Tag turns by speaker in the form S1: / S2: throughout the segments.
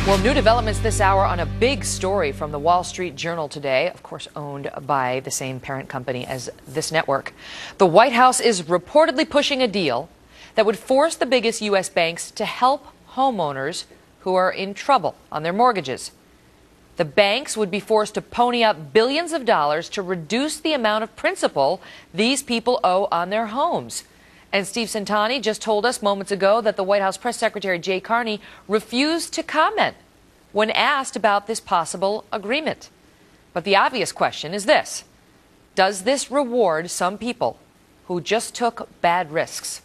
S1: Well, new developments this hour on a big story from the Wall Street Journal today, of course owned by the same parent company as this network. The White House is reportedly pushing a deal that would force the biggest U.S. banks to help homeowners who are in trouble on their mortgages. The banks would be forced to pony up billions of dollars to reduce the amount of principal these people owe on their homes. And Steve Centani just told us moments ago that the White House Press Secretary Jay Carney refused to comment when asked about this possible agreement. But the obvious question is this: does this reward some people who just took bad risks?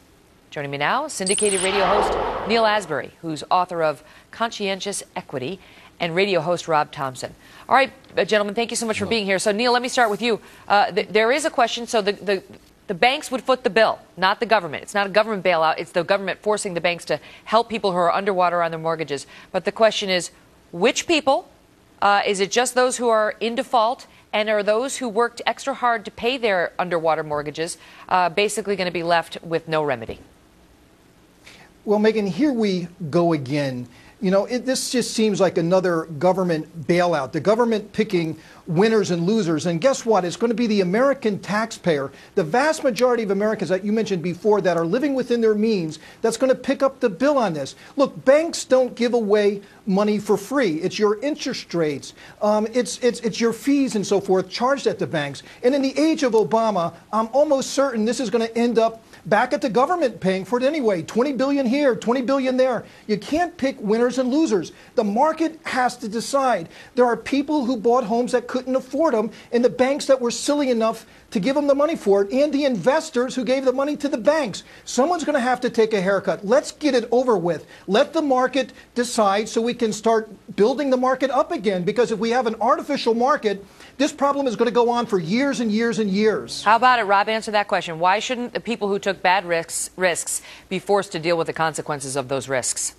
S1: Joining me now, syndicated radio host Neal Asbury, who's author of Conscientious Equity, and radio host Rob Thompson. All right, gentlemen, thank you so much for being here. So, Neal, let me start with you. There is a question. So the banks would foot the bill, not the government. It's not a government bailout. It's the government forcing the banks to help people who are underwater on their mortgages. But the question is, which people? Is it just those who are in default? And are those who worked extra hard to pay their underwater mortgages basically going to be left with no remedy?
S2: Well, Megan, here we go again. You know, this just seems like another government bailout, the government picking winners and losers. And guess what? It's going to be the American taxpayer, the vast majority of Americans that you mentioned before that are living within their means, that's going to pick up the bill on this. Look, banks don't give away money for free. It's your interest rates. It's your fees and so forth charged at the banks. And in the age of Obama, I'm almost certain this is going to end up back at the government paying for it anyway. 20 billion here, 20 billion there. You can't pick winners and losers. The market has to decide. There are people who bought homes that couldn't afford them, and the banks that were silly enough to give them the money for it, and the investors who gave the money to the banks. Someone's going to have to take a haircut. Let's get it over with. Let the market decide so we can start building the market up again, because if we have an artificial market, this problem is going to go on for years and years and years.
S1: How about it, Rob? Answer that question. Why shouldn't the people who took bad risks be forced to deal with the consequences of those risks?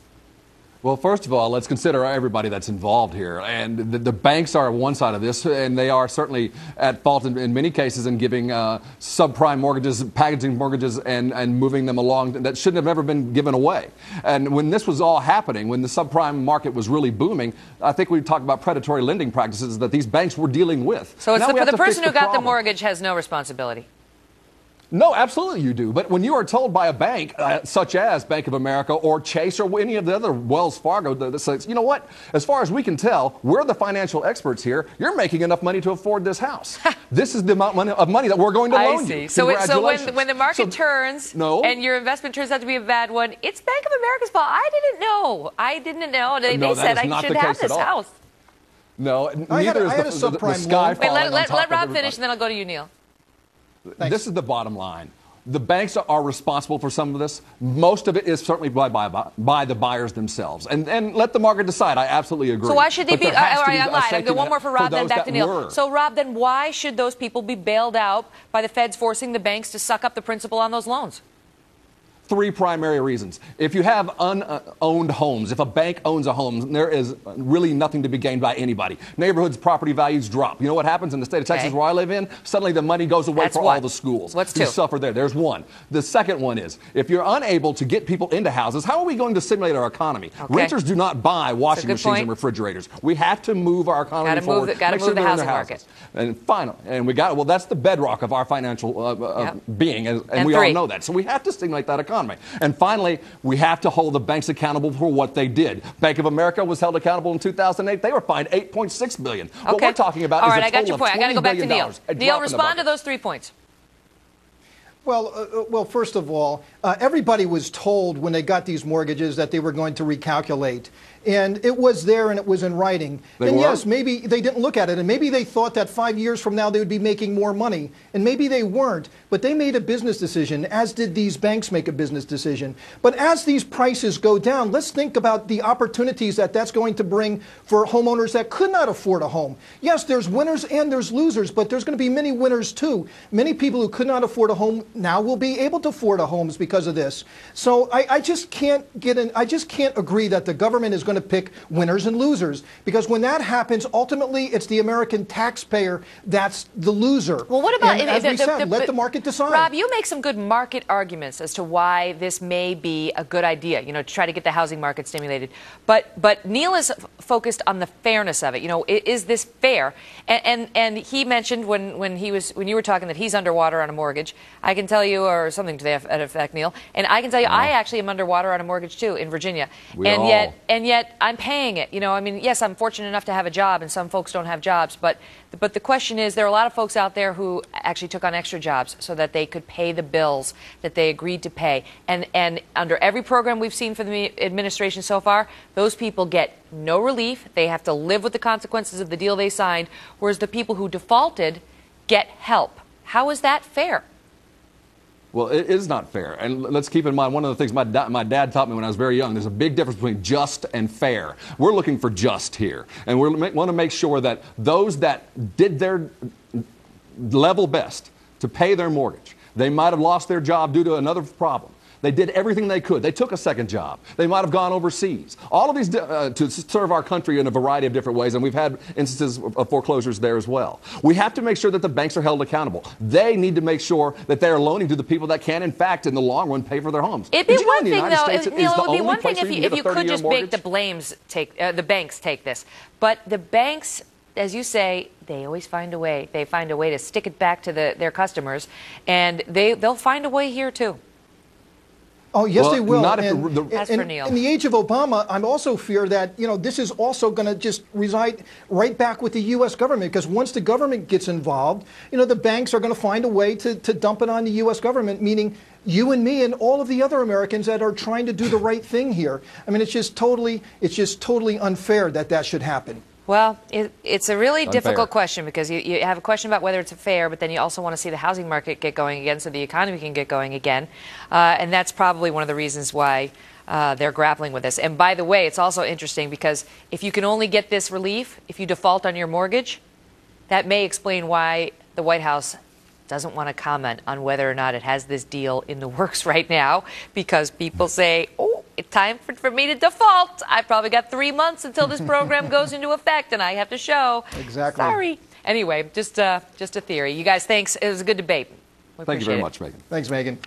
S3: Well, first of all, let's consider everybody that's involved here. And the banks are one side of this, and they are certainly at fault in many cases in giving subprime mortgages, packaging mortgages, and moving them along that shouldn't have ever been given away. And when this was all happening, when the subprime market was really booming, I think we talked about predatory lending practices that these banks were dealing with.
S1: So it's the person who got the mortgage has no responsibility.
S3: No, absolutely you do. But when you are told by a bank, such as Bank of America or Chase or any of the other Wells Fargo, that says, you know what, as far as we can tell, we're the financial experts here. You're making enough money to afford this house. This is the amount of money that we're going to loan you.
S1: So when the market turns and your investment turns out to be a bad one, it's Bank of America's fault. I didn't know. They said I should have this house.
S3: No, neither is the sky falling on top of
S1: let Rob finish, and then I'll go to you, Neal.
S2: Thanks.
S3: This is the bottom line. The banks are responsible for some of this. Most of it is certainly by the buyers themselves. And let the market decide. I absolutely agree.
S1: So why should they be? I lied. I'll go one more for Rob, then back to Neal. So, Rob, then why should those people be bailed out by the feds forcing the banks to suck up the principal on those loans?
S3: Three primary reasons. If you have unowned homes, if a bank owns a home, there is really nothing to be gained by anybody. Neighborhoods' property values drop. You know what happens in the state of Texas where I live in? Suddenly the money goes away for all the schools.
S1: What's two?
S3: You suffer there. There's one. The second one is, if you're unable to get people into houses, how are we going to stimulate our economy?
S1: Okay.
S3: Renters do not buy washing machines and refrigerators. We have to move our economy forward.
S1: Got to move the housing market.
S3: And finally, that's the bedrock of our financial being, and we all know that. So we have to stimulate that economy. And finally, we have to hold the banks accountable for what they did. Bank of America was held accountable in 2008. They were fined $8.6 billion. Okay. What we're talking about is a total of $20 billion. All right, I got your point. I got to go back to Neal. Neal, respond to those 3 points.
S2: Well, first of all, everybody was told when they got these mortgages that they were going to recalculate. And it was there and it was in writing. And yes, maybe they didn't look at it. And maybe they thought that 5 years from now they would be making more money. And maybe they weren't. But they made a business decision, as did these banks make a business decision. But as these prices go down, let's think about the opportunities that that's going to bring for homeowners that could not afford a home. Yes, there's winners and there's losers, but there's going to be many winners too. Many people who could not afford a home now will be able to afford homes because of this. So I just can't agree that the government is going to pick winners and losers, because when that happens, ultimately it's the American taxpayer that's the loser.
S1: Well, what about,
S2: and as we said, let the market decide.
S1: Rob, you make some good market arguments as to why this may be a good idea, to try to get the housing market stimulated. But Neal is focused on the fairness of it. Is this fair? And he mentioned when you were talking that he's underwater on a mortgage. I can tell you, or something to that effect, Neal. And I can tell you, I actually am underwater on a mortgage too in Virginia. And yet I'm paying it. Yes, I'm fortunate enough to have a job, and some folks don't have jobs. But the question is, there are a lot of folks out there who actually took on extra jobs so that they could pay the bills that they agreed to pay. And under every program we've seen from the administration so far, those people get no relief. They have to live with the consequences of the deal they signed, whereas the people who defaulted get help. How is that fair?
S3: Well, it is not fair. And let's keep in mind, one of the things my dad taught me when I was very young, there's a big difference between just and fair. We're looking for just here. And we want to make sure that those that did their level best to pay their mortgage, they might have lost their job due to another problem. They did everything they could. They took a second job. They might have gone overseas. All of these to serve our country in a variety of different ways, and we've had instances of foreclosures there as well. We have to make sure that the banks are held accountable. They need to make sure that they are loaning to the people that can, in fact, in the long run, pay for their homes.
S1: It'd be one thing, though, Neal, it would be one thing if you could just make the banks take this. But the banks, as you say, they always find a way. They find a way to stick it back to their customers, and they'll find a way here, too.
S2: Oh, yes, they will.
S1: As for Neal.
S2: In the age of Obama, I'm also fear that, this is also going to just reside right back with the U.S. government, because once the government gets involved, the banks are going to find a way to dump it on the U.S. government, meaning you and me and all of the other Americans that are trying to do the right thing here. It's just totally unfair that should happen.
S1: Well, it's a really difficult question, because you have a question about whether it's fair, but then you also want to see the housing market get going again so the economy can get going again. And that's probably one of the reasons why they're grappling with this. And by the way, it's also interesting because if you can only get this relief if you default on your mortgage, that may explain why the White House doesn't want to comment on whether or not it has this deal in the works right now, because people say, oh, it's time for me to default. I've probably got 3 months until this program goes into effect, and I have to show.
S2: Exactly.
S1: Sorry. Anyway, just a theory. You guys, thanks. It was a good debate.
S3: Thank you very much, Megan.
S2: Thanks, Megan.